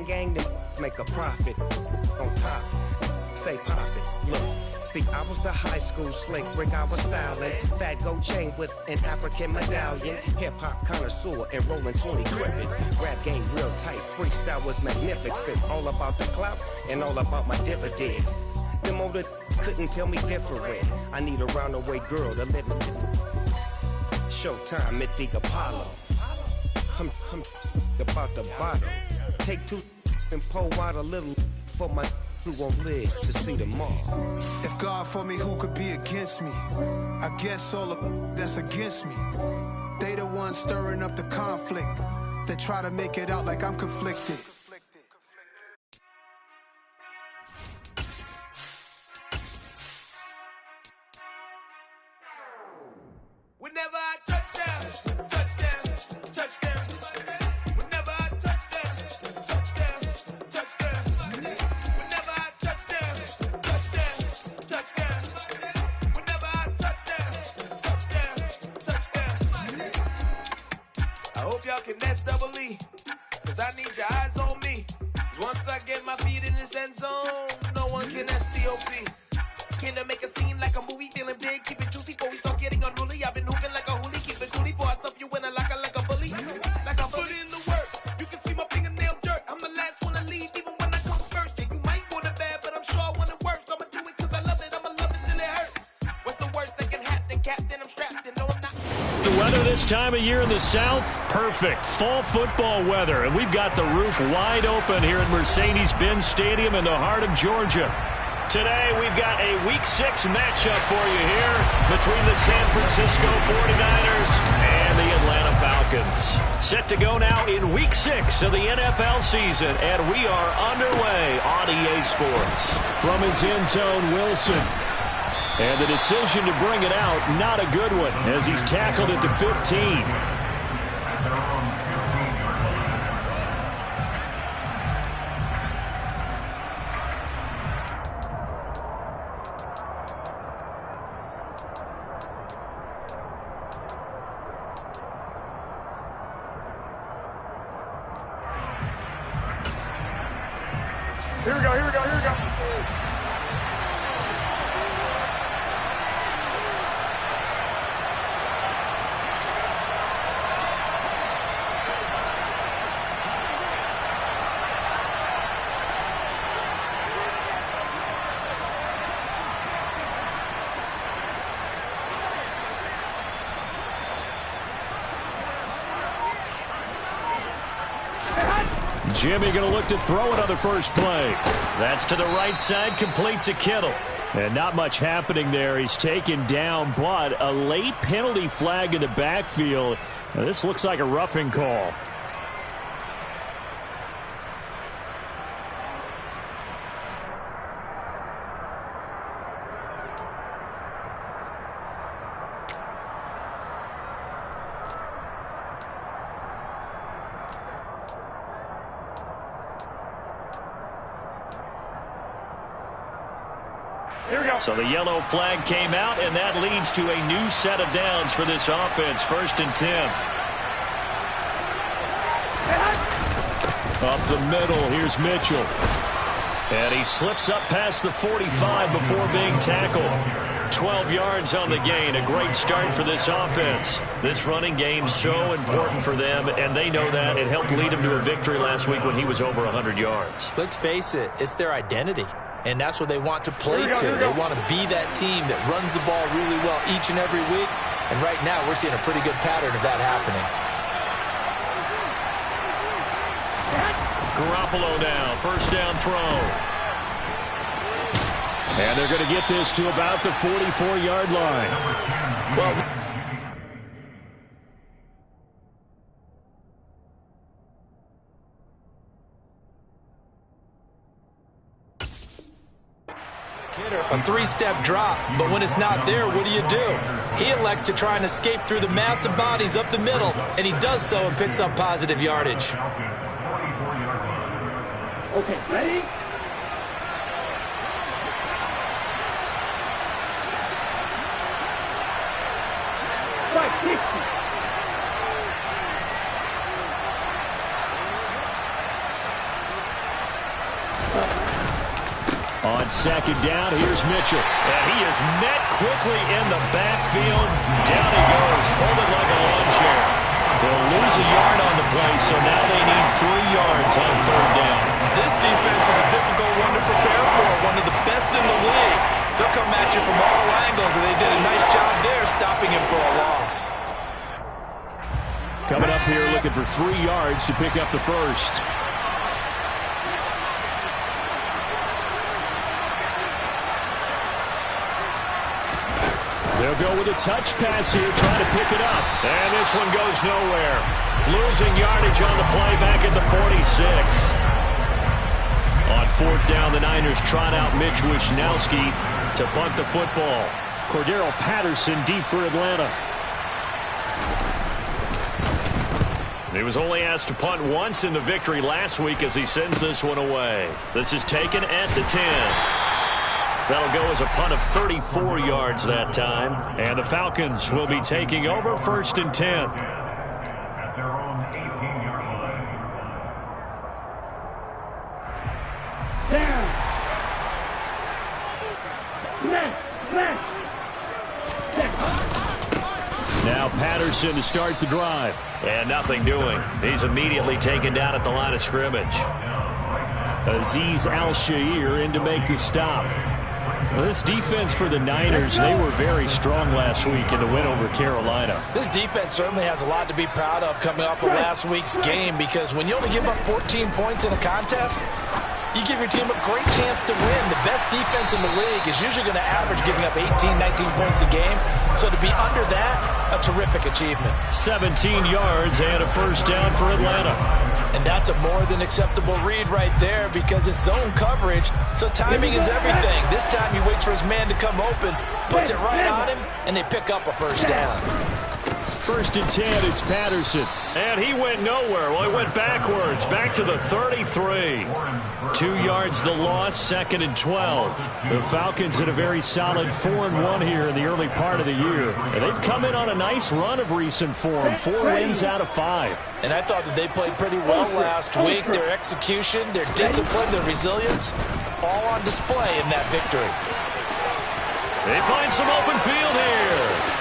gang, then make a profit. On top, stay poppin'. Look, see, I was the high school slick Rick, I was styling. Fat gold chain with an African medallion. Hip-hop connoisseur and rolling 20 gripping. Rap game real tight, freestyle was magnificent. All about the clout and all about my dividends. Them older couldn't tell me different. I need a roundaway girl to live in. Showtime at the Apollo. I'm about the bottom. Take two and pour out a little for my who won't live to see tomorrow. If God for me, who could be against me? I guess all the that's against me. They the ones stirring up the conflict. They try to make it out like I'm conflicted. Whenever I touchdown, touchdown, touchdown. Whenever I touchdown, touchdown, touchdown. Whenever I touchdown, touchdown, touchdown. Whenever I touchdown, touchdown, touchdown. I hope y'all can nest double E, cause I need your eyes on me. Cause once I get my feet in this end zone, no one can STOP. Can I make a scene like a movie, feeling big, keep it juicy before we start getting unruly. I've been hooping like a hoolie, keep it coolie before I stuff you in a locker like a bully. Like I put in the work, you can see my fingernail dirt. I'm the last one to leave, even when I come first. Yeah, you might want it bad, but I'm sure I want it worse. I'ma do it cause I love it, I'ma love it till it hurts. What's the worst that can happen, Captain? I'm strapped and no, I'm not. The weather this time of year in the South, perfect. Fall football weather, and we've got the roof wide open here at Mercedes-Benz Stadium in the heart of Georgia. Today, we've got a Week 6 matchup for you here between the San Francisco 49ers and the Atlanta Falcons. Set to go now in Week 6 of the NFL season, and we are underway on EA Sports. From his end zone, Wilson. And the decision to bring it out, not a good one, as he's tackled at the 15. Here we go, here we go, here we go. Jimmy going to look to throw it on the first play. That's to the right side, complete to Kittle. And not much happening there. He's taken down, but a late penalty flag in the backfield. Now, this looks like a roughing call. So the yellow flag came out, and that leads to a new set of downs for this offense. 1st and 10. Up the middle, here's Mitchell. And he slips up past the 45 before being tackled. 12 yards on the gain. A great start for this offense. This running game so important for them, and they know that. It helped lead them to a victory last week when he was over 100 yards. Let's face it, it's their identity. And that's what they want to play to. They want to be that team that runs the ball really well each and every week. And right now, we're seeing a pretty good pattern of that happening. Garoppolo now, first down throw. And they're going to get this to about the 44-yard line. Well, a three-step drop, but when it's not there, what do? He elects to try and escape through the massive bodies up the middle, and he does so and picks up positive yardage. Okay, ready? Right, 60. On second down, here's Mitchell. And he is met quickly in the backfield. Down he goes, folded like a lawn chair. They'll lose a yard on the play, so now they need 3 yards on third down. This defense is a difficult one to prepare for, one of the best in the league. They'll come at you from all angles, and they did a nice job there stopping him for a loss. Coming up here looking for 3 yards to pick up the first. They'll go with a touch pass here, trying to pick it up. And this one goes nowhere. Losing yardage on the play back at the 46. On fourth down, the Niners trot out Mitch Wishnowski to punt the football. Cordero Patterson deep for Atlanta. He was only asked to punt once in the victory last week as he sends this one away. This is taken at the 10. That'll go as a punt of 34 yards that time. And the Falcons will be taking over 1st and 10. At their own 18-yard line. Down. Left. Now Patterson to start the drive. And nothing doing. He's immediately taken down at the line of scrimmage. Azeez Al-Shaair in to make the stop. Well, this defense for the Niners, they were very strong last week in the win over Carolina. This defense certainly has a lot to be proud of coming off of last week's game, because when you only give up 14 points in a contest, you give your team a great chance to win. The best defense in the league is usually going to average giving up 18, 19 points a game. So to be under that, a terrific achievement. 17 yards and a first down for Atlanta. And that's a more than acceptable read right there, because it's zone coverage, so timing is everything. This time he waits for his man to come open, puts it right on him, and they pick up a first down. 1st and 10, it's Patterson. And he went nowhere. Well, he went backwards, back to the 33. 2 yards the loss, 2nd and 12. The Falcons in a very solid 4-1 here in the early part of the year. And they've come in on a nice run of recent form, 4 wins out of 5. And I thought that they played pretty well last week. Their execution, their discipline, their resilience, all on display in that victory. They find some open field here.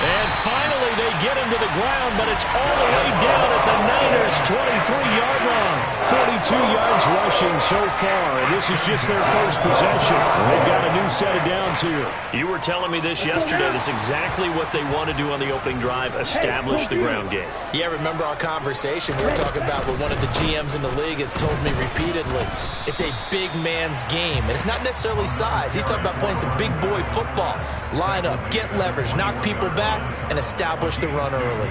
And finally, they get him to the ground, but it's all the way down at the Niners' 23-yard line. 42 yards rushing so far, and this is just their first possession. They've got a new set of downs here. You were telling me this yesterday. That's exactly what they want to do on the opening drive, establish the ground game. Yeah, remember our conversation we were talking about with one of the GMs in the league has told me repeatedly, it's a big man's game, and it's not necessarily size. He's talking about playing some big boy football. Line up, get leverage, knock people back, and establish the run early.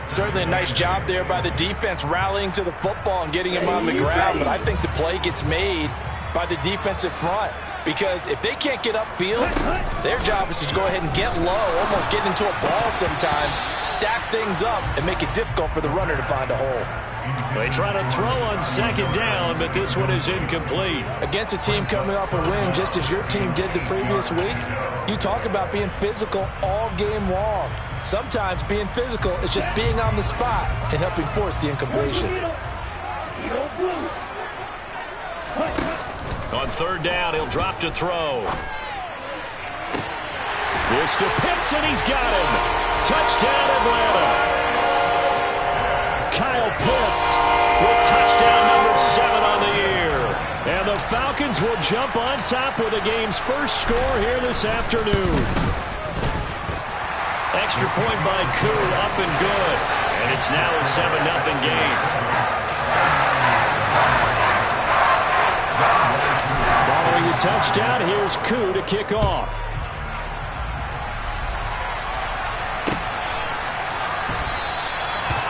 Certainly a nice job there by the defense rallying to the football and getting him on the ground, but I think the play gets made by the defensive front, because if they can't get upfield, their job is to go ahead and get low, almost get into a ball sometimes, stack things up, and make it difficult for the runner to find a hole. They try to throw on 2nd down, but this one is incomplete. Against a team coming off a win, just as your team did the previous week, you talk about being physical all game long. Sometimes being physical is just being on the spot and helping force the incompletion. On 3rd down, he'll drop to throw. This to Pitts, and he's got him. Touchdown, Atlanta. Kyle Pitts with touchdown number 7 on the year. And the Falcons will jump on top with the game's first score here this afternoon. Extra point by Koo, up and good. And it's now a 7-0 game. Following the touchdown, here's Koo to kick off.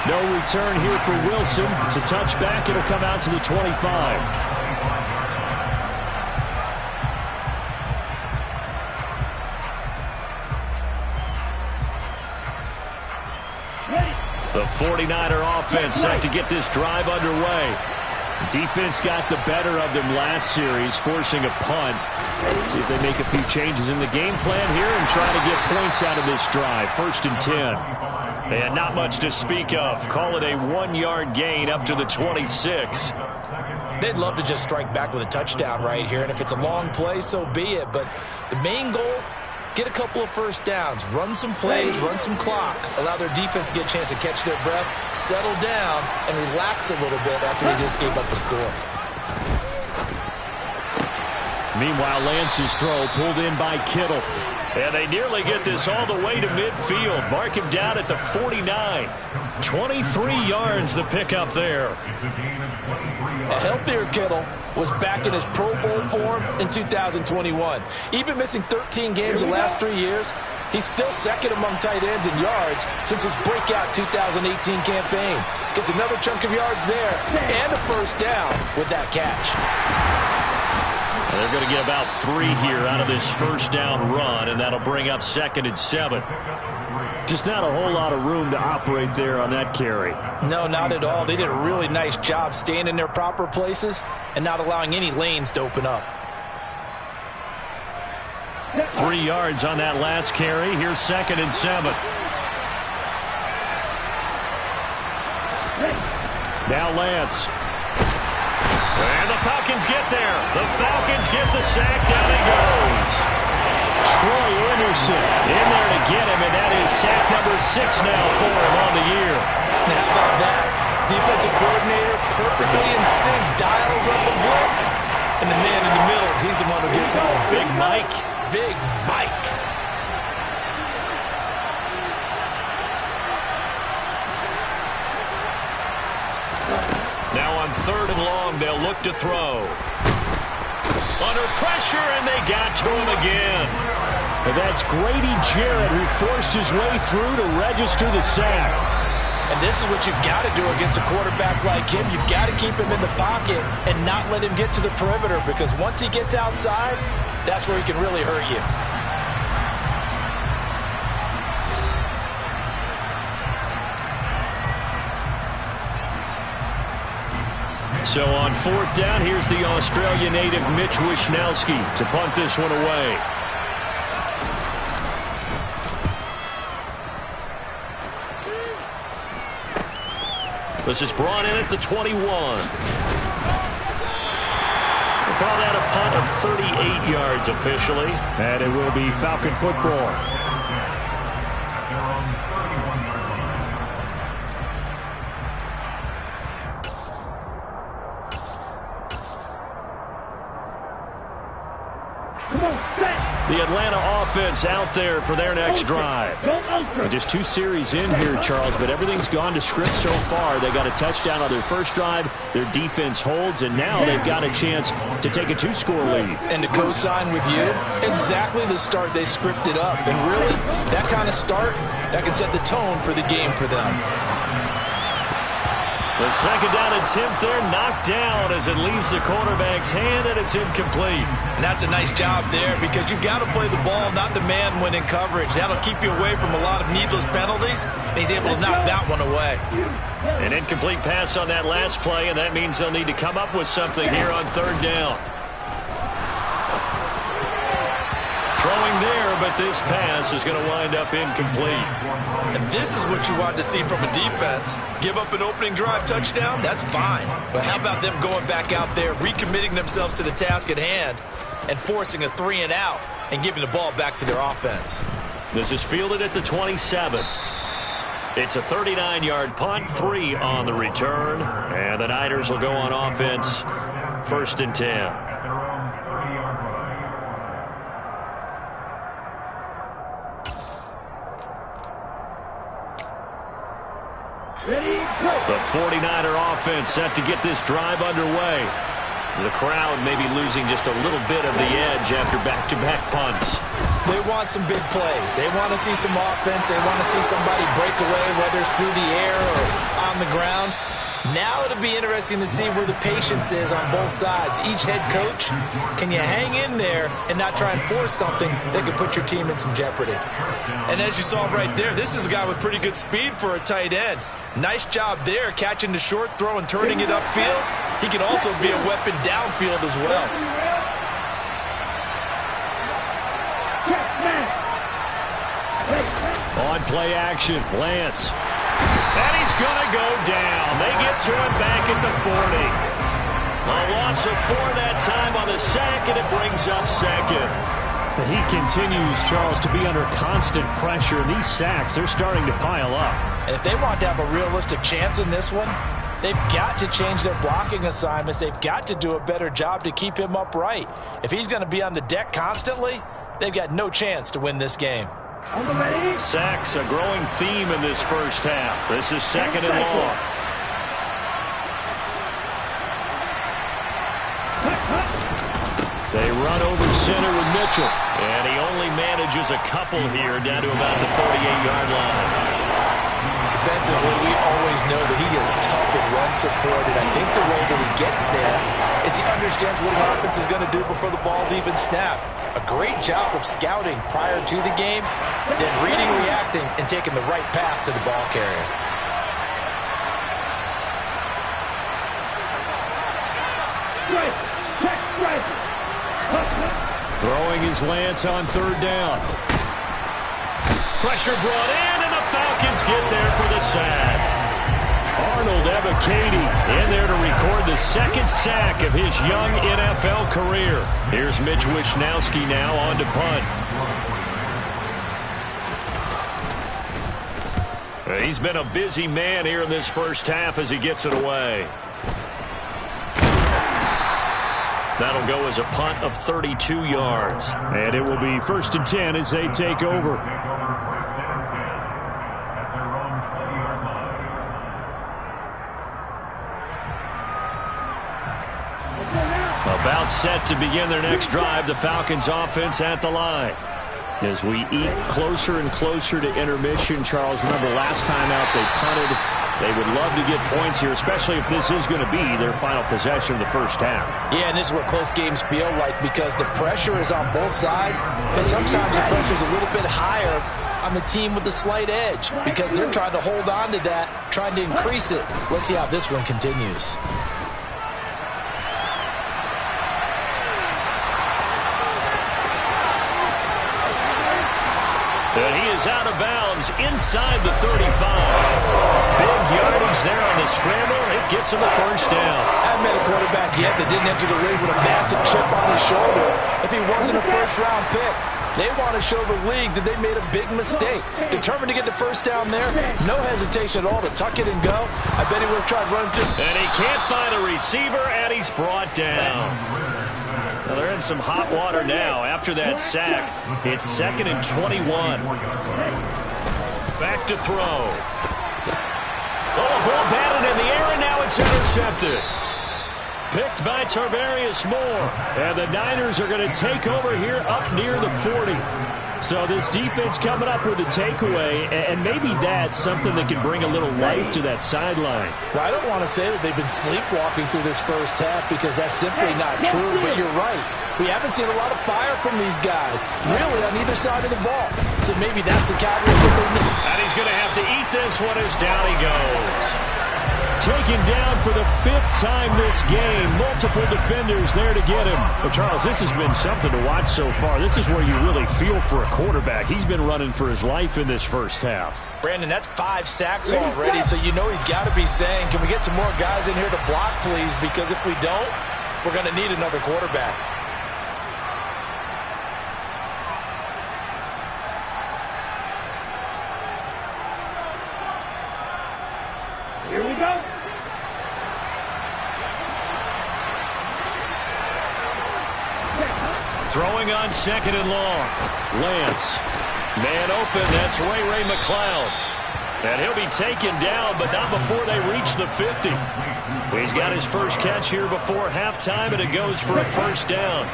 No return here for Wilson. It's a touchback. It'll come out to the 25. The 49er offense set to get this drive underway. Defense got the better of them last series, forcing a punt. See if they make a few changes in the game plan here and try to get points out of this drive. 1st and 10. And not much to speak of. Call it a 1-yard gain up to the 26. They'd love to just strike back with a touchdown right here, and if it's a long play, so be it. But the main goal, get a couple of first downs, run some plays, run some clock, allow their defense to get a chance to catch their breath, settle down, and relax a little bit after they just gave up a score. Meanwhile, Lance's throw pulled in by Kittle. And they nearly get this all the way to midfield. Mark him down at the 49. 23 yards the pickup there. A healthier Kittle was back in his Pro Bowl form in 2021. Even missing 13 games the last 3 years, he's still second among tight ends in yards since his breakout 2018 campaign. Gets another chunk of yards there and a first down with that catch. They're going to get about 3 here out of this first down run, and that'll bring up 2nd and 7. Just not a whole lot of room to operate there on that carry. No, not at all. They did a really nice job staying in their proper places and not allowing any lanes to open up. 3 yards on that last carry. Here's 2nd and 7. Now Lance. And the Falcons get there. The Falcons get the sack. Down he goes. Troy Anderson in there to get him, and that is sack number 6 now for him on the year. Now, how about that? Defensive coordinator perfectly in sync, dials up the blitz, and the man in the middle, he's the one who gets home. Big Mike. Big Mike. Now on 3rd and long, they'll look to throw. Under pressure, and they got to him again. And that's Grady Jarrett, who forced his way through to register the sack. And this is what you've got to do against a quarterback like him. You've got to keep him in the pocket and not let him get to the perimeter, because once he gets outside, that's where he can really hurt you. So on 4th down, here's the Australia native Mitch Wishnowski to punt this one away. This is brought in at the 21. We'll call that a punt of 38 yards officially. And it will be Falcon football. The Atlanta offense out there for their next drive. And just 2 series in here, Charles, but everything's gone to script so far. They got a touchdown on their first drive. Their defense holds, and now they've got a chance to take a 2-score lead. And to co-sign with you, exactly the start they scripted up. And really, that kind of start, that can set the tone for the game for them. The 2nd down attempt there knocked down as it leaves the quarterback's hand, and it's incomplete. And that's a nice job there, because you've got to play the ball, not the man when in coverage. That'll keep you away from a lot of needless penalties, and he's able to knock that one away. An incomplete pass on that last play, and that means they'll need to come up with something here on 3rd down. Throwing there, but this pass is going to wind up incomplete. And this is what you want to see from a defense. Give up an opening drive touchdown, that's fine. But how about them going back out there, recommitting themselves to the task at hand, and forcing a 3-and-out and giving the ball back to their offense. This is fielded at the 27. It's a 39-yard punt, 3 on the return. And the Niners will go on offense, 1st and 10. The 49er offense set to get this drive underway. The crowd may be losing just a little bit of the edge after back-to-back punts. They want some big plays. They want to see some offense. They want to see somebody break away, whether it's through the air or on the ground. Now it'll be interesting to see where the patience is on both sides. Each head coach, can you hang in there and not try and force something that could put your team in some jeopardy? And as you saw right there, this is a guy with pretty good speed for a tight end. Nice job there, catching the short throw and turning it upfield. He can also be a weapon downfield as well. On play action, Lance. And he's going to go down. They get to him back at the 40. A loss of 4 that time on the sack, and it brings up second. He continues, Charles, to be under constant pressure. And these sacks, they're starting to pile up. And if they want to have a realistic chance in this one, they've got to change their blocking assignments. They've got to do a better job to keep him upright. If he's going to be on the deck constantly, they've got no chance to win this game. Sacks, a growing theme in this first half. This is second and long. They run over center with Mitchell. And he only manages a couple here down to about the 38-yard line. Defensively, we always know that he is tough and run support, and I think the way that he gets there is he understands what an offense is going to do before the ball's even snapped. A great job of scouting prior to the game, then reading, reacting, and taking the right path to the ball carrier. Throwing his Lance on third down. Pressure brought in, and the Falcons get there for the sack. Arnold Ebiketie in there to record the second sack of his young NFL career. Here's Mitch Wishnowsky now on to punt. He's been a busy man here in this first half as he gets it away. That'll go as a punt of 32 yards. And it will be 1st and 10 as they take over. About set to begin their next drive, the Falcons offense at the line. As we eat closer and closer to intermission, Charles, remember last time out they punted. They would love to get points here, especially if this is going to be their final possession of the first half. Yeah, and this is what close games feel like because the pressure is on both sides, but sometimes the pressure is a little bit higher on the team with the slight edge because they're trying to hold on to that, trying to increase it. Let's see how this one continues. And he is out of bounds inside the 35. Big yardage there on the scramble. It gets him a first down. I haven't met a quarterback yet that didn't enter the ring with a massive chip on his shoulder if he wasn't a first-round pick. They want to show the league that they made a big mistake. Determined to get the first down there. No hesitation at all to tuck it and go. I bet he would have tried running through. And he can't find a receiver, and he's brought down. Well, they're in some hot water now after that sack. It's 2nd and 21. Back to throw. Oh, ball batted in the air, and now it's intercepted. Picked by Tarvarius Moore. And the Niners are going to take over here up near the 40. So this defense coming up with a takeaway, and maybe that's something that can bring a little life to that sideline. Well, I don't want to say that they've been sleepwalking through this first half because that's simply not true, but you're right. We haven't seen a lot of fire from these guys, really, on either side of the ball. So maybe that's the Cowboys that they need. And he's going to have to eat this one as down he goes. Taken down for the 5th time this game. Multiple defenders there to get him. But, Charles, this has been something to watch so far. This is where you really feel for a quarterback. He's been running for his life in this first half. Brandon, that's 5 sacks already, so you know he's got to be saying, can we get some more guys in here to block, please? Because if we don't, we're going to need another quarterback. Here we go. Throwing on 2nd and long. Lance. Man open. That's Ray McCloud. And he'll be taken down, but not before they reach the 50. He's got his first catch here before halftime, and it goes for a first down.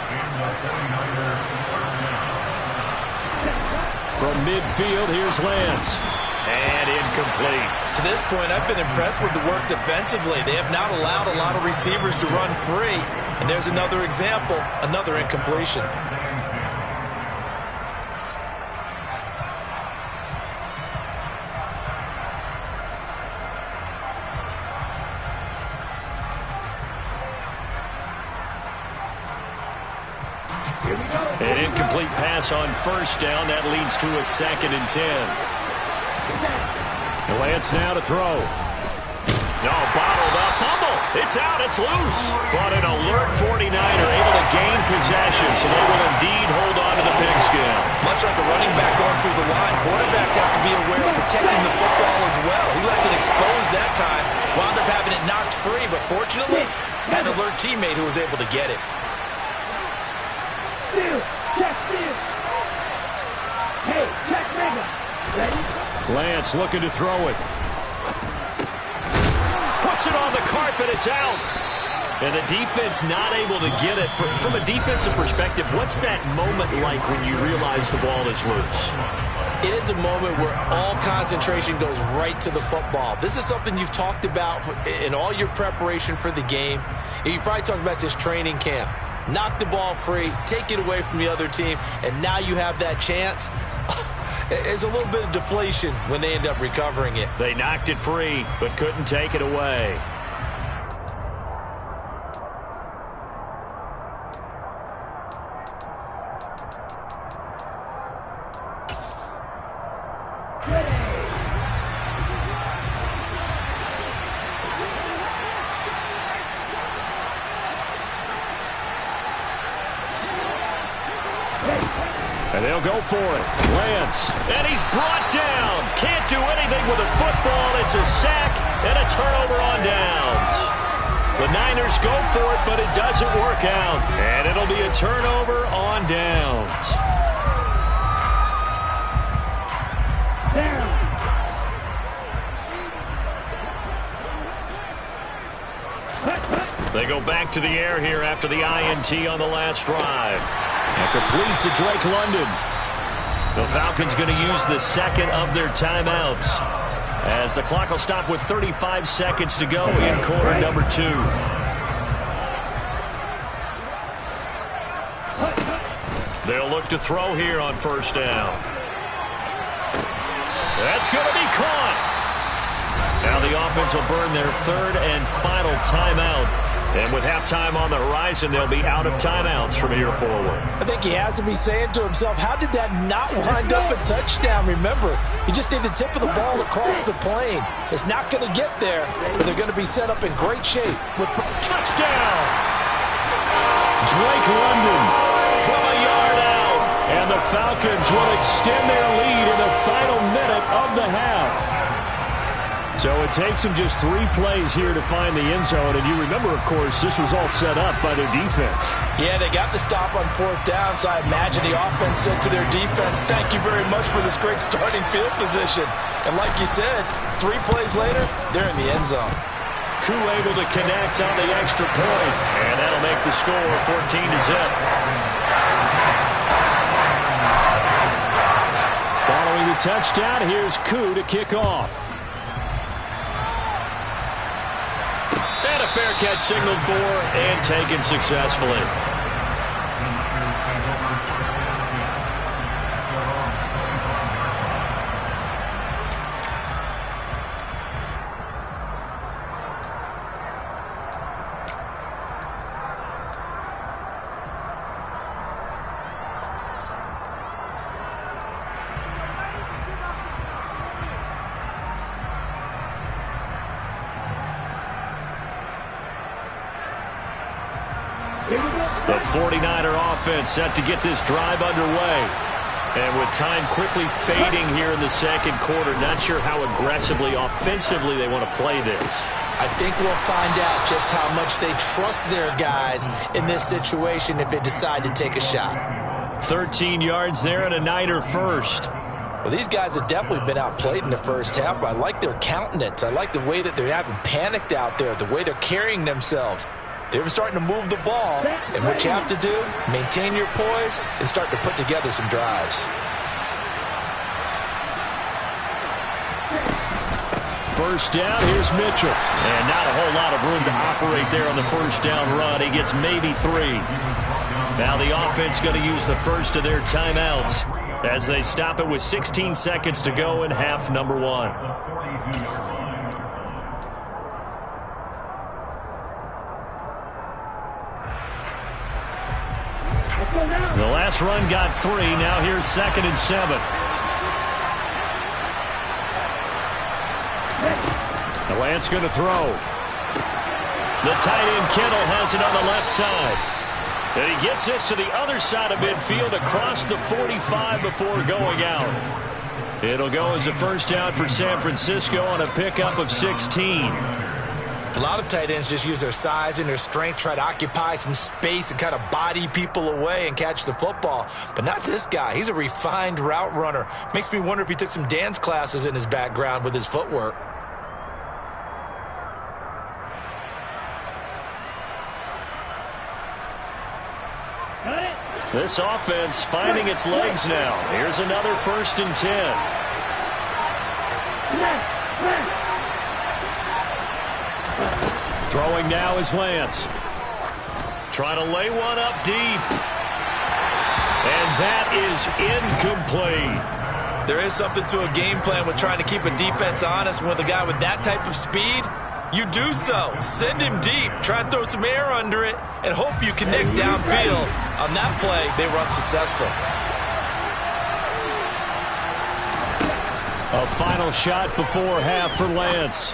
From midfield, here's Lance. And incomplete. To this point, I've been impressed with the work defensively. They have not allowed a lot of receivers to run free. And there's another example, another incompletion. An incomplete pass on first down. That leads to a 2nd and 10. Lance now to throw. No, bottled up. Fumble. It's out. It's loose. But an alert 49er able to gain possession, so they will indeed hold on to the pigskin. Much like a running back going through the line, quarterbacks have to be aware of protecting the football as well. He left it exposed that time, wound up having it knocked free, but fortunately, had an alert teammate who was able to get it. Lance looking to throw it. Puts it on the carpet. It's out. And the defense not able to get it. From a defensive perspective, what's that moment like when you realize the ball is loose? It is a moment where all concentration goes right to the football. This is something you've talked about in all your preparation for the game. You probably talked about this training camp. Knock the ball free, take it away from the other team, and now you have that chance. There's a little bit of deflation when they end up recovering it. They knocked it free, but couldn't take it away. And they'll go for it. Lance. And he's brought down. Can't do anything with a football. It's a sack and a turnover on downs. The Niners go for it, but it doesn't work out. And it'll be a turnover on downs. They go back to the air here after the INT on the last drive. And complete to Drake London. The Falcons going to use the second of their timeouts, as the clock will stop with 35 seconds to go in quarter number 2. They'll look to throw here on first down. That's going to be caught. Now the offense will burn their third and final timeout. And with halftime on the horizon, they'll be out of timeouts from here forward. I think he has to be saying to himself, how did that not wind up a touchdown? Remember, he just did the tip of the ball across the plane. It's not going to get there, but they're going to be set up in great shape. With touchdown! Drake London from a yard out. And the Falcons will extend their lead in the final minute of the half. So it takes them just 3 plays here to find the end zone. And you remember, of course, this was all set up by their defense. Yeah, they got the stop on 4th down, so I imagine the offense said to their defense, thank you very much for this great starting field position. And like you said, 3 plays later, they're in the end zone. Koo able to connect on the extra point. And that'll make the score 14-0. Following the touchdown, here's Koo to kick off. And a fair catch signaled for and taken successfully. The 49er offense set to get this drive underway. And with time quickly fading here in the second quarter, not sure how aggressively, offensively they want to play this. I think we'll find out just how much they trust their guys in this situation if they decide to take a shot. 13 yards there and a Niner first. Well, these guys have definitely been outplayed in the first half. I like their countenance. I like the way that they haven't panicked out there, the way they're carrying themselves. They're starting to move the ball, and what you have to do, maintain your poise and start to put together some drives. First down, here's Mitchell. And not a whole lot of room to operate there on the first down run. He gets maybe 3. Now the offense going to use the first of their timeouts as they stop it with 16 seconds to go in half number 1. The last run got 3. Now here's 2nd and 7. Lance going to throw. The tight end Kittle has it on the left side. And he gets this to the other side of midfield across the 45 before going out. It'll go as a first down for San Francisco on a pickup of 16. A lot of tight ends just use their size and their strength, try to occupy some space and kind of body people away and catch the football. But not this guy. He's a refined route runner. Makes me wonder if he took some dance classes in his background with his footwork. This offense finding its legs now. Here's another 1st and 10. Throwing now is Lance. Trying to lay one up deep. And that is incomplete. There is something to a game plan with trying to keep a defense honest. With a guy with that type of speed, you do so. Send him deep. Try and throw some air under it and hope you connect downfield. On that play, they were unsuccessful. A final shot before half for Lance.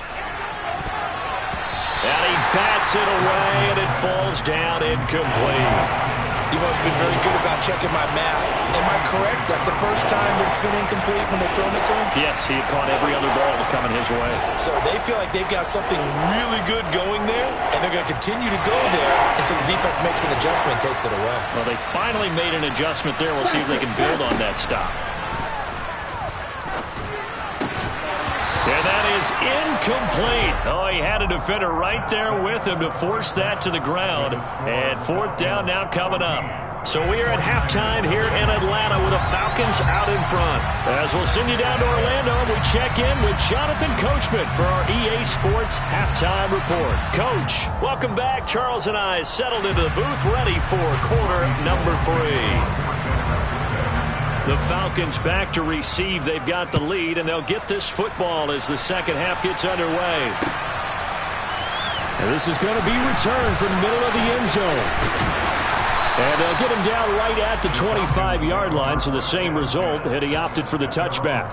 And he bats it away, and it falls down incomplete. You've always been very good about checking my math. Am I correct? That's the first time that it's been incomplete when they've thrown it to him? Yes, he had caught every other ball that coming his way. So they feel like they've got something really good going there, and they're going to continue to go there until the defense makes an adjustment and takes it away. Well, they finally made an adjustment there. We'll see if they can build on that stop. And that is incomplete. Oh, he had a defender right there with him to force that to the ground. And 4th down now coming up. So we are at halftime here in Atlanta with the Falcons out in front. As we'll send you down to Orlando, we check in with Jonathan Coachman for our EA Sports Halftime Report. Coach, welcome back. Charles and I settled into the booth ready for quarter number 3. The Falcons back to receive. They've got the lead, and they'll get this football as the second half gets underway. And this is going to be returned from the middle of the end zone. And they'll get him down right at the 25-yard line, so the same result, and he opted for the touchback.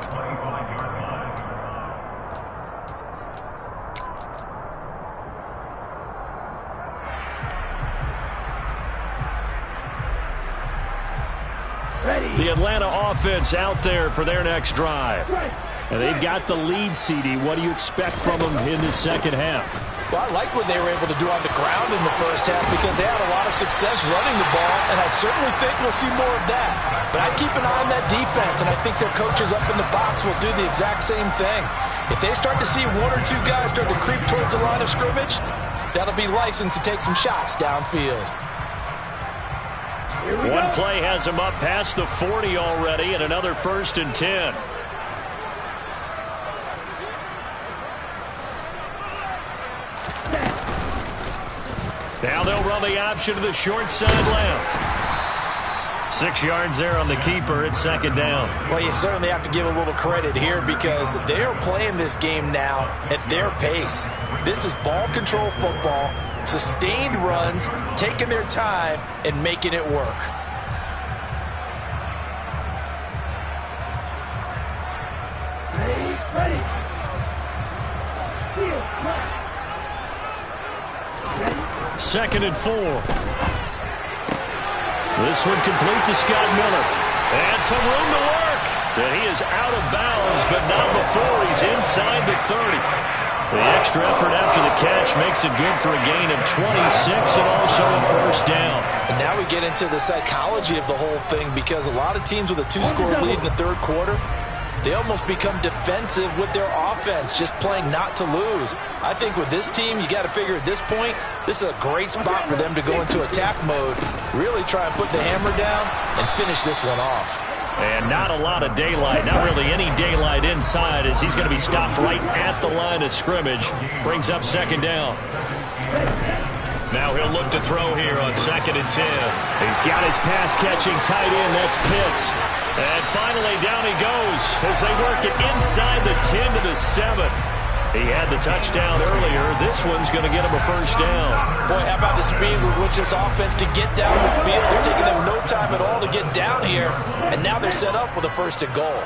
The Atlanta offense out there for their next drive. And they've got the lead, CD. What do you expect from them in the second half? Well, I like what they were able to do on the ground in the first half because they had a lot of success running the ball, and I certainly think we'll see more of that. But I'd keep an eye on that defense, and I think their coaches up in the box will do the exact same thing. If they start to see 1 or 2 guys start to creep towards the line of scrimmage, that'll be licensed to take some shots downfield. One play has him up past the 40 already, and another 1st and 10. Now they'll run the option to the short side left. 6 yards there on the keeper. It's 2nd down. Well, you certainly have to give a little credit here because they're playing this game now at their pace. This is ball control football, sustained runs, taking their time, and making it work. Ready. 2nd and 4. This one complete to Scott Miller. And some room to work. And he is out of bounds, but not before he's inside the 30. The extra effort after the catch makes it good for a gain of 26 and also a 1st down. And now we get into the psychology of the whole thing because a lot of teams with a 2-score lead in the 3rd quarter, they almost become defensive with their offense, just playing not to lose. I think with this team, you got to figure at this point, this is a great spot for them to go into attack mode, really try and put the hammer down and finish this one off. And not a lot of daylight, not really any daylight inside as he's going to be stopped right at the line of scrimmage. Brings up 2nd down. Now he'll look to throw here on 2nd and 10. He's got his pass-catching tight end. That's Pitts. And finally, down he goes as they work it inside the 10 to the 7. He had the touchdown earlier. This one's going to get him a 1st down. Boy, how about the speed with which this offense can get down the field? It's taking them no time at all to get down here. And now they're set up with a 1st and goal.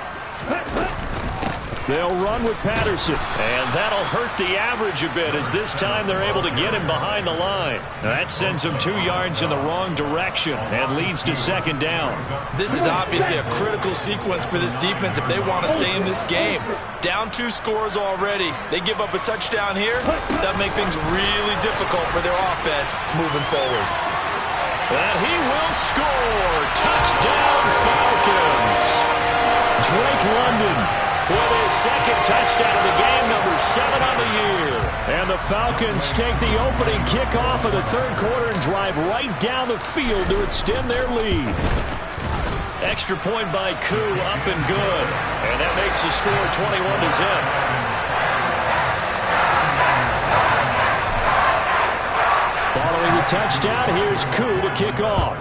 They'll run with Patterson. And that'll hurt the average a bit as this time they're able to get him behind the line. That sends him 2 yards in the wrong direction and leads to second down. This is obviously a critical sequence for this defense if they want to stay in this game. Down 2 scores already. They give up a touchdown here. That makes things really difficult for their offense moving forward. And he will score. Touchdown Falcons. Drake London with his second touchdown of the game, number 7 on the year. And the Falcons take the opening kickoff of the third quarter and drive right down the field to extend their lead. Extra point by Koo, up and good. And that makes the score 21-0. Following the touchdown, here's Koo to kick off.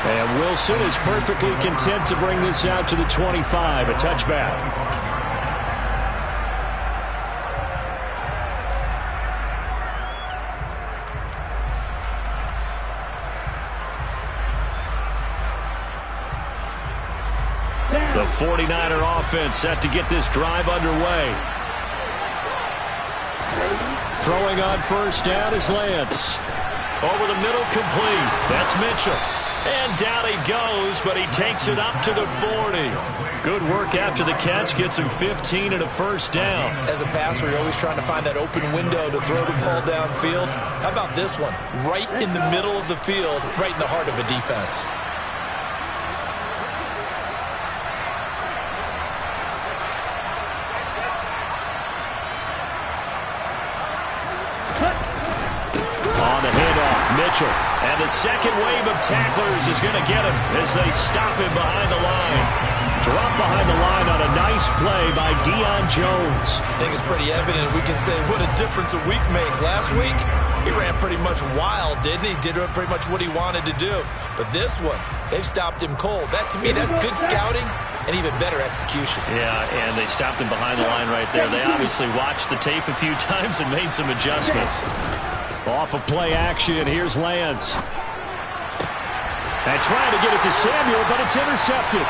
And Wilson is perfectly content to bring this out to the 25, a touchback. The 49er offense set to get this drive underway. Throwing on first down is Lance. Over the middle, complete. That's Mitchell. And down he goes, but he takes it up to the 40. Good work after the catch. Gets him 15 and a first down. As a passer, you're always trying to find that open window to throw the ball downfield. How about this one? Right in the middle of the field, right in the heart of a defense. On the handoff, Mitchell. And the second wave of tacklers is going to get him as they stop him behind the line. Drop behind the line on a nice play by Deion Jones. I think it's pretty evident. We can say what a difference a week makes. Last week, he ran pretty much wild, didn't he? Did pretty much what he wanted to do. But this one, they've stopped him cold. That, to me, that's good scouting and even better execution. Yeah, and they stopped him behind the line right there. They obviously watched the tape a few times and made some adjustments. Off of play action, here's Lance. And trying to get it to Samuel, but it's intercepted.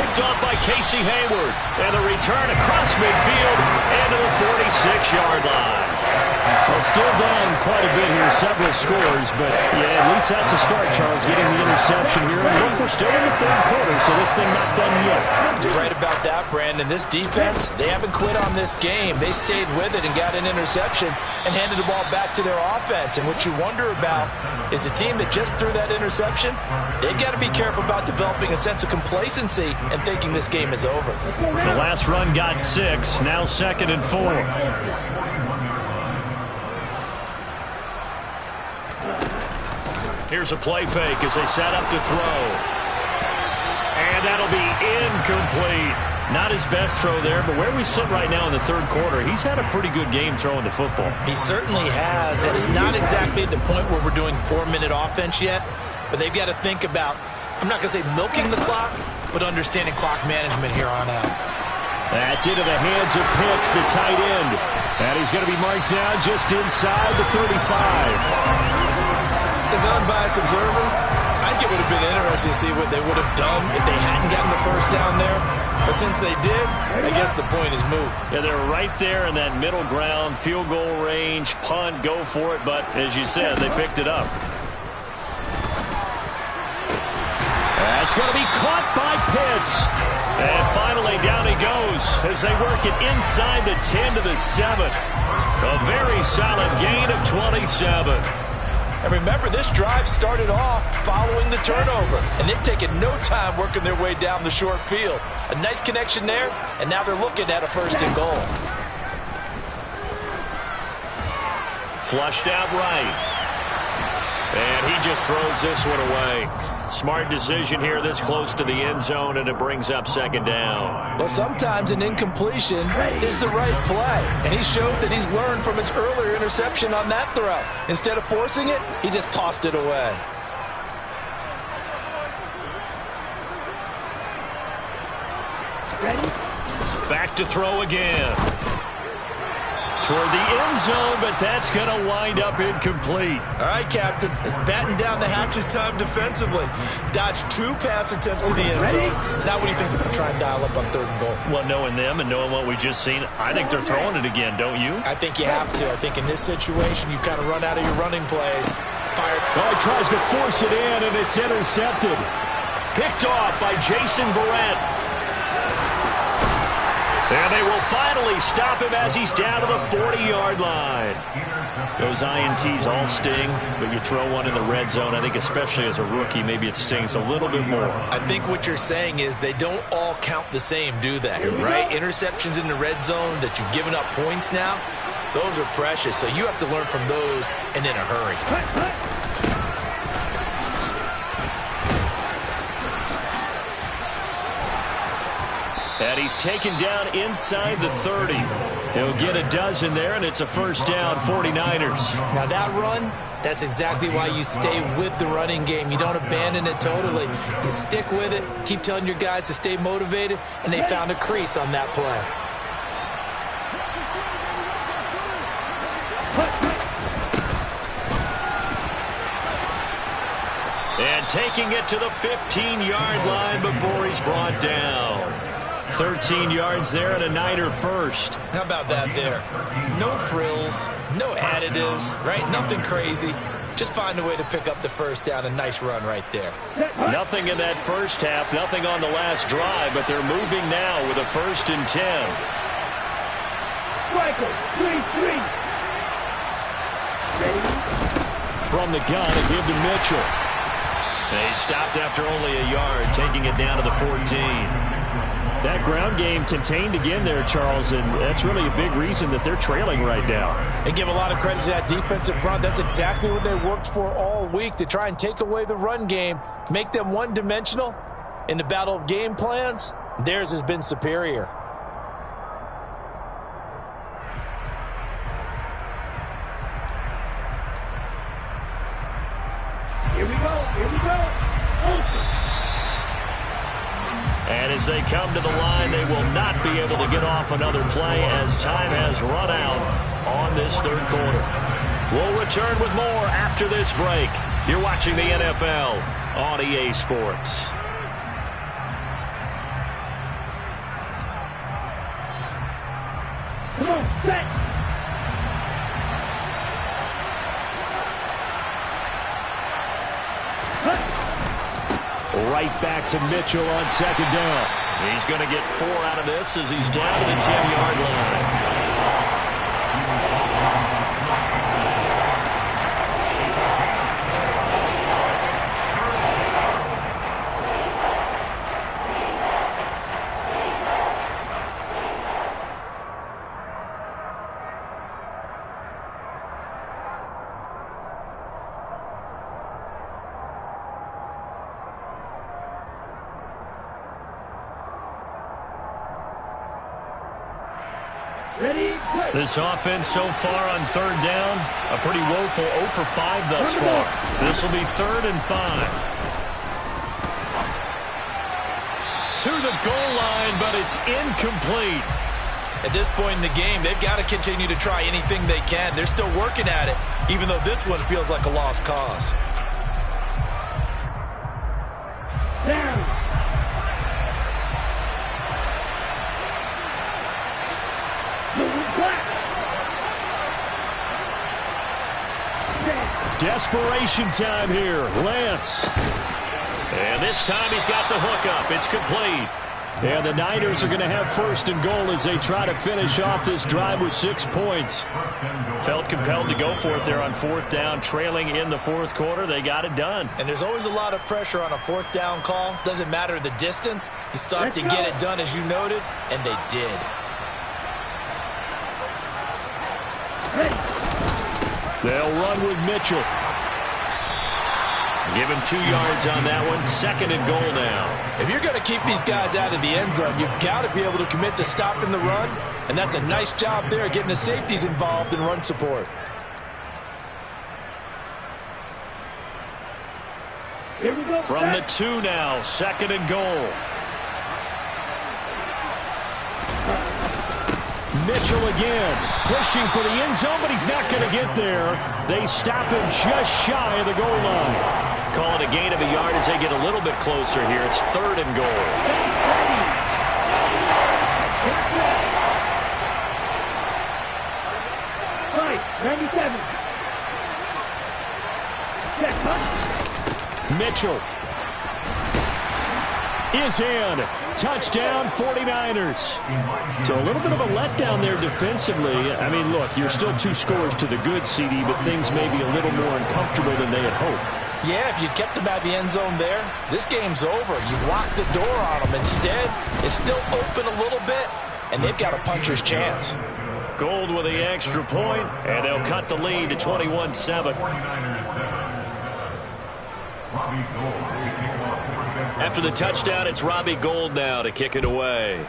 Picked off by Casey Hayward. And the return across midfield and to the 46-yard line. Well, still down quite a bit here, several scores, but yeah, at least that's a start, Charles, getting the interception here. And look, we're still in the third quarter, so this thing not done yet. You're right about that, Brandon. This defense, they haven't quit on this game. They stayed with it and got an interception and handed the ball back to their offense. And what you wonder about is the team that just threw that interception, they've got to be careful about developing a sense of complacency and thinking this game is over. The last run got 6, now 2nd and 4. Here's a play fake as they set up to throw. And that'll be incomplete. Not his best throw there, but where we sit right now in the third quarter, he's had a pretty good game throwing the football. He certainly has, and it's not exactly at the point where we're doing 4-minute offense yet, but they've got to think about, I'm not going to say milking the clock, but understanding clock management here on out. That's into the hands of Pitts, the tight end. And he's going to be marked down just inside the 35. As an unbiased observer, I think it would have been interesting to see what they would have done if they hadn't gotten the first down there. But since they did, I guess the point is moot. Yeah, they're right there in that middle ground, field goal range, punt, go for it. But as you said, they picked it up. That's going to be caught by Pitts. And finally, down he goes as they work it inside the 10 to the 7. A very solid gain of 27. And remember, this drive started off following the turnover. And they've taken no time working their way down the short field. A nice connection there, and now they're looking at a 1st and goal. Flushed out right. And he just throws this one away. Smart decision here this close to the end zone, and it brings up 2nd down. Well, sometimes an incompletion is the right play. And he showed that he's learned from his earlier interception on that throw. Instead of forcing it, he just tossed it away. Back to throw again. toward the end zone, but that's going to wind up incomplete. All right, Captain. It's batten down the hatches time defensively. Dodged 2 pass attempts to the end zone. Now what do you think they're going to try and dial up on 3rd and goal? Well, knowing them and knowing what we just seen, I think they're throwing it again, don't you? I think you have to. I think in this situation, you've kind of run out of your running plays. Fired. Well, he tries to force it in, and it's intercepted. Picked off by Jason Verrett. And they will finally stop him as he's down to the 40-yard line. Those INTs all sting, but you throw one in the red zone, I think especially as a rookie, maybe it stings a little bit more. I think what you're saying is they don't all count the same, do they? Right? Interceptions in the red zone that you've given up points now, those are precious, so you have to learn from those and in a hurry. And he's taken down inside the 30. He'll get a dozen there, and it's a first down, 49ers. Now that run, that's exactly why you stay with the running game. You don't abandon it totally. You stick with it, keep telling your guys to stay motivated, and they found a crease on that play. And taking it to the 15-yard line before he's brought down. 13 yards there and a Niner first. How about that there? No frills, no additives, right? Nothing crazy. Just find a way to pick up the first down. A nice run right there. Nothing in that first half, nothing on the last drive, but they're moving now with a 1st and 10. From the gun, a give to Mitchell. They stopped after only a yard, taking it down to the 14. That ground game contained again there, Charles, and that's really a big reason that they're trailing right now. They give a lot of credit to that defensive front. That's exactly what they worked for all week, to try and take away the run game, make them one-dimensional. In the battle of game plans, theirs has been superior. Here we go. And as they come to the line, they will not be able to get off another play as time has run out on this 3rd quarter. We'll return with more after this break. You're watching the NFL on EA Sports. Come on, set. Right back to Mitchell on 2nd down. He's going to get 4 out of this as he's down to the 10-yard line. This offense so far on 3rd down, a pretty woeful 0 for 5 thus far. This will be 3rd and 5. To the goal line, but it's incomplete. At this point in the game, they've got to continue to try anything they can. They're still working at it, even though this one feels like a lost cause. Down. Desperation time here. Lance. And this time he's got the hookup. It's complete. And the Niners are going to have 1st and goal as they try to finish off this drive with 6 points. Felt compelled to go for it there on 4th down, trailing in the 4th quarter. They got it done. And there's always a lot of pressure on a 4th down call. Doesn't matter the distance. You still have to get it done, as you noted, and they did. They'll run with Mitchell. Give him 2 yards on that one. 2nd and goal now. If you're going to keep these guys out of the end zone, you've got to be able to commit to stopping the run. And that's a nice job there, getting the safeties involved in run support. Here we go. From the 2 now. 2nd and goal. Mitchell again, pushing for the end zone, but he's not going to get there. They stop him just shy of the goal line. Call it a gain of a yard as they get a little bit closer here. It's 3rd and goal. Right, 97. Mitchell is in. Touchdown, 49ers. So a little bit of a letdown there defensively. I mean, look, you're still 2 scores to the good, CD, but things may be a little more uncomfortable than they had hoped. Yeah, if you'd kept them at the end zone there, this game's over. You locked the door on them. Instead, it's still open a little bit, and they've got a puncher's chance. Gold with the extra point, and they'll cut the lead to 21-7. After the touchdown, it's Robbie Gould now to kick it away.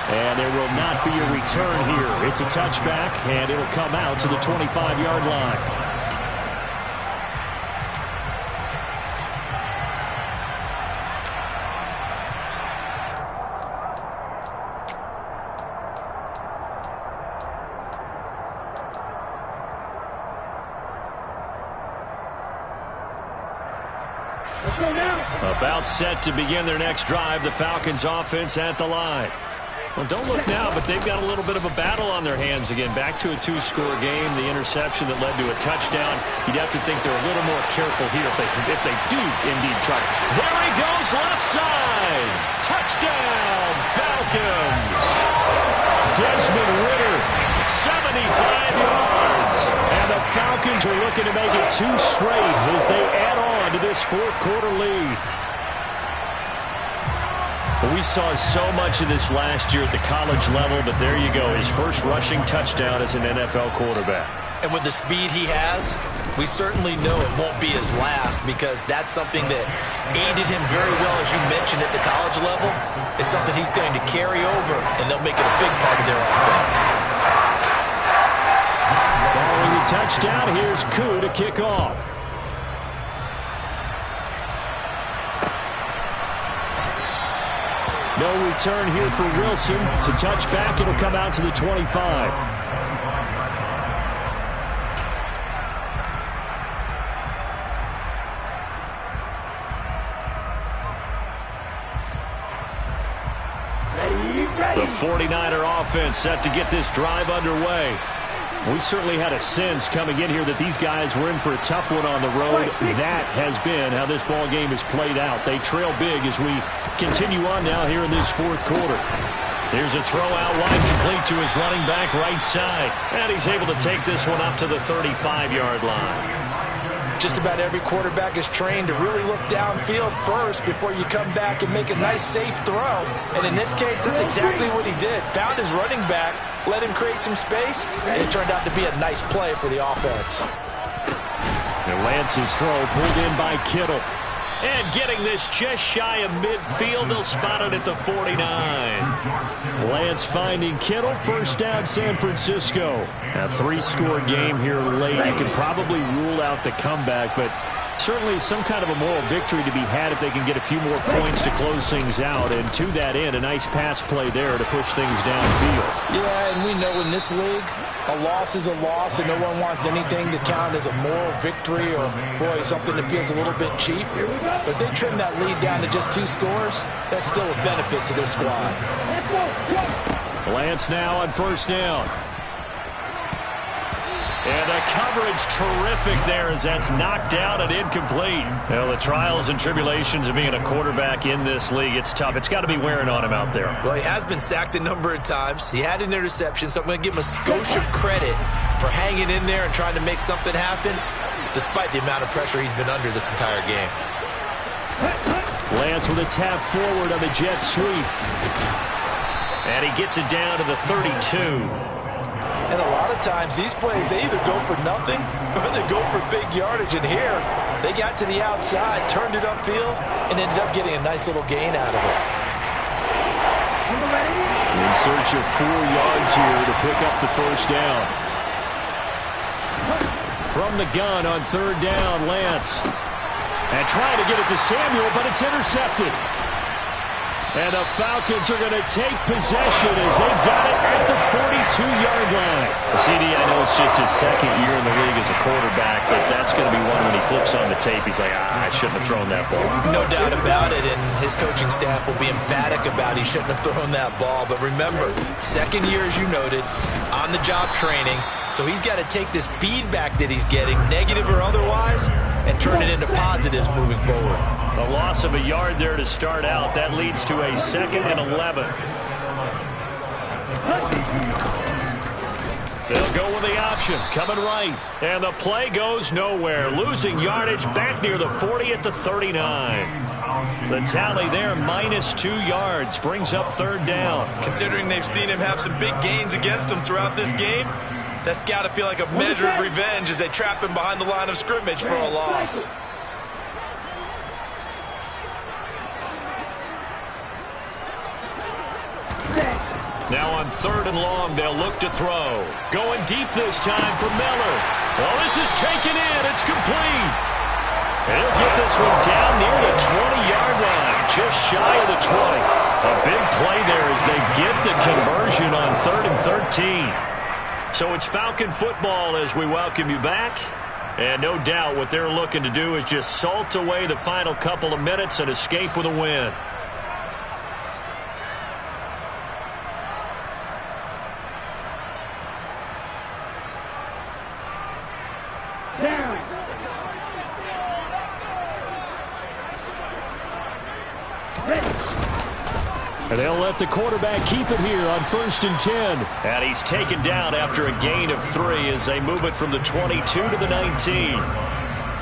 And there will not be a return here. It's a touchback, and it'll come out to the 25-yard line. About set to begin their next drive. The Falcons offense at the line. Well, don't look now, but they've got a little bit of a battle on their hands again. Back to a 2-score game. The interception that led to a touchdown. You'd have to think they're a little more careful here if they do indeed try. There he goes, left side. Touchdown, Falcons. Desmond Ridder, 75 yards. And the Falcons are looking to make it 2 straight as they add on to this 4th-quarter lead. We saw so much of this last year at the college level, but there you go. His first rushing touchdown as an NFL quarterback. And with the speed he has, we certainly know it won't be his last, because that's something that aided him very well, as you mentioned, at the college level. It's something he's going to carry over, and they'll make it a big part of their offense. Following the touchdown, here's Koo to kick off. No return here for Wilson. It's a touchback. It'll come out to the 25. The 49er offense set to get this drive underway. We certainly had a sense coming in here that these guys were in for a tough one on the road. That has been how this ball game has played out. They trail big as we continue on now here in this 4th quarter. Here's a throw out wide, complete to his running back right side. And he's able to take this one up to the 35-yard line. Just about every quarterback is trained to really look downfield first before you come back and make a nice, safe throw. And in this case, that's exactly what he did. Found his running back, let him create some space, and it turned out to be a nice play for the offense. And Lance's throw pulled in by Kittle. And getting this just shy of midfield, they'll spot it at the 49. Lance finding Kittle, first down San Francisco. A 3-score game here late. You can probably rule out the comeback, but certainly some kind of a moral victory to be had if they can get a few more points to close things out. And to that end, a nice pass play there to push things downfield. Yeah, and we know in this league, a loss is a loss, and no one wants anything to count as a moral victory or, boy, something that feels a little bit cheap. But if they trim that lead down to just 2 scores, that's still a benefit to this squad. Lance now on first down. And the coverage terrific there as that's knocked out and incomplete. Well, the trials and tribulations of being a quarterback in this league, it's tough. It's got to be wearing on him out there. Well, he has been sacked a number of times. He had an interception, so I'm going to give him a skosh of credit for hanging in there and trying to make something happen, despite the amount of pressure he's been under this entire game. Lance with a tap forward on the jet sweep. And he gets it down to the 32. And a lot of times, these plays, they either go for nothing or they go for big yardage. And here, they got to the outside, turned it upfield, and ended up getting a nice little gain out of it. In search of 4 yards here to pick up the first down. From the gun on third down, Lance. And trying to get it to Samuel, but it's intercepted. And the Falcons are going to take possession as they've got it at the 42-yard line. CD, I know it's just his second year in the league as a quarterback, but that's going to be one when he flips on the tape. He's like, I shouldn't have thrown that ball. No doubt about it, and his coaching staff will be emphatic about he shouldn't have thrown that ball. But remember, second year, as you noted, on-the-job training. So he's got to take this feedback that he's getting, negative or otherwise, and turn it into positives moving forward. A loss of a yard there to start out. That leads to a 2nd and 11. They'll go with the option, coming right. And the play goes nowhere. Losing yardage back near the 40 at the 39. The tally there, -2 yards, brings up 3rd down. Considering they've seen him have some big gains against him throughout this game, that's got to feel like a measure of revenge as they trap him behind the line of scrimmage for a loss. Now on 3rd and long, they'll look to throw. Going deep this time for Miller. Well, this is taken in. It's complete. And he'll get this one down near the 20-yard line, just shy of the 20. A big play there as they get the conversion on 3rd and 13. So it's Falcon football as we welcome you back. And no doubt what they're looking to do is just salt away the final couple of minutes and escape with a win. And they'll let the quarterback keep it here on 1st and 10. And he's taken down after a gain of 3 as they move it from the 22 to the 19.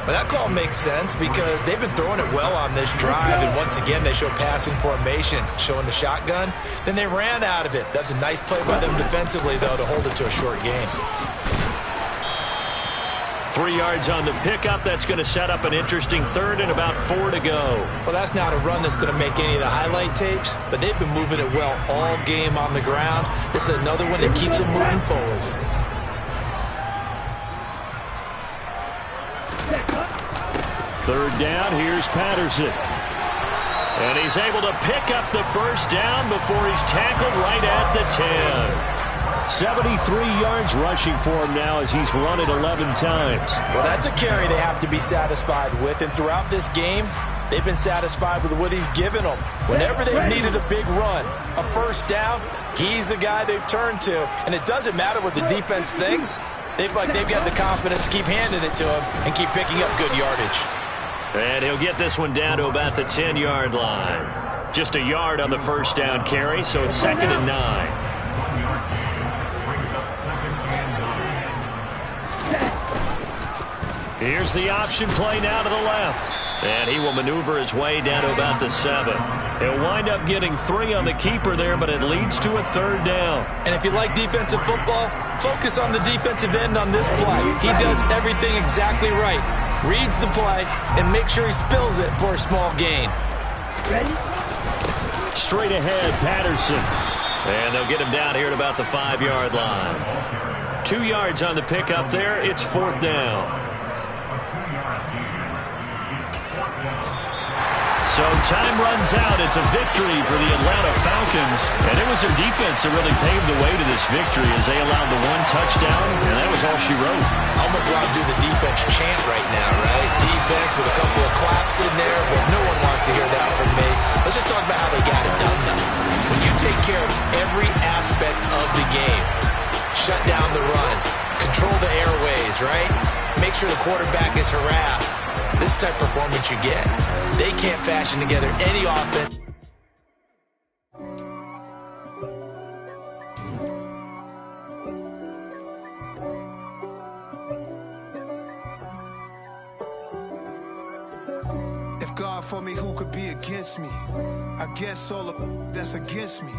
But that call makes sense because they've been throwing it well on this drive. And once again, they show passing formation, showing the shotgun. Then they ran out of it. That's a nice play by them defensively, though, to hold it to a short gain. 3 yards on the pickup. That's going to set up an interesting 3rd and about 4 to go. Well, that's not a run that's going to make any of the highlight tapes, but they've been moving it well all game on the ground. This is another one that keeps them moving forward. Third down, here's Patterson. And he's able to pick up the 1st down before he's tackled right at the 10. 73 yards rushing for him now as he's run it 11 times. Well, that's a carry they have to be satisfied with. And throughout this game, they've been satisfied with what he's given them. Whenever they've needed a big run, a 1st down, he's the guy they've turned to. And it doesn't matter what the defense thinks. They've got the confidence to keep handing it to him and keep picking up good yardage. And he'll get this one down to about the 10-yard line. Just a yard on the 1st down carry, so it's 2nd and 9. Here's the option play now to the left. And he will maneuver his way down to about the 7. He'll wind up getting 3 on the keeper there, but it leads to a 3rd down. And if you like defensive football, focus on the defensive end on this play. He does everything exactly right. Reads the play and makes sure he spills it for a small gain. Ready? Straight ahead, Patterson. And they'll get him down here at about the 5-yard line. 2 yards on the pickup there. It's 4th down. So time runs out. It's a victory for the Atlanta Falcons. And it was their defense that really paved the way to this victory as they allowed the 1 touchdown, and that was all she wrote. Almost want to do the defense chant right now, right? Defense with a couple of claps in there, but no one wants to hear that from me. Let's just talk about how they got it done, though. When you take care of every aspect of the game, shut down the run, control the airways, right? Make sure the quarterback is harassed. This type of performance you get. They can't fashion together any offense. If God for me, who could be against me? I guess all of that's against me.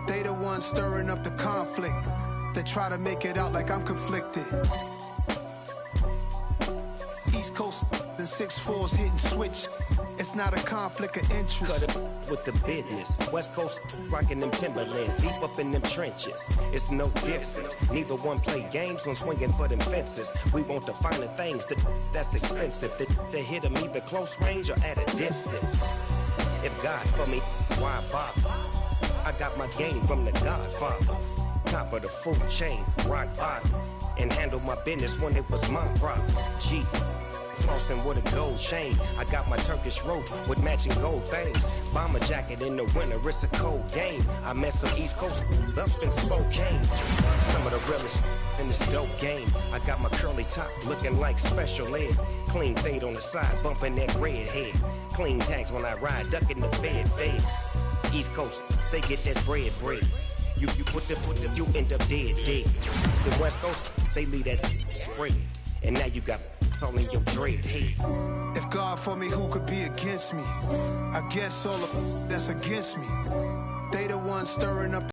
They the ones stirring up the conflict. They try to make it out like I'm conflicted. East Coast and 6'4's hitting switch. It's not a conflict of interest. Cut it with the business. West Coast rocking them Timberlands, deep up in them trenches. It's no difference. Neither one play games when swinging for them fences. We want the finer things that's expensive. They hit them either close range or at a distance. If God for me, why bother? I got my game from the Godfather. Top of the food chain, rock bottom. And handle my business when it was my problem. G, flossing with a gold chain. I got my Turkish rope with matching gold things. Bomber jacket in the winter, it's a cold game. I met some East Coast up in Spokane. Some of the realest in this dope game. I got my curly top looking like special ed. Clean fade on the side, bumping that red head. Clean tags when I ride, ducking the feds. East Coast, they get that bread. You put the, you end up dead. The West Coast, they leave that spread. And now you got calling your dread head. If God for me, who could be against me? I guess all of that's against me. They the ones stirring up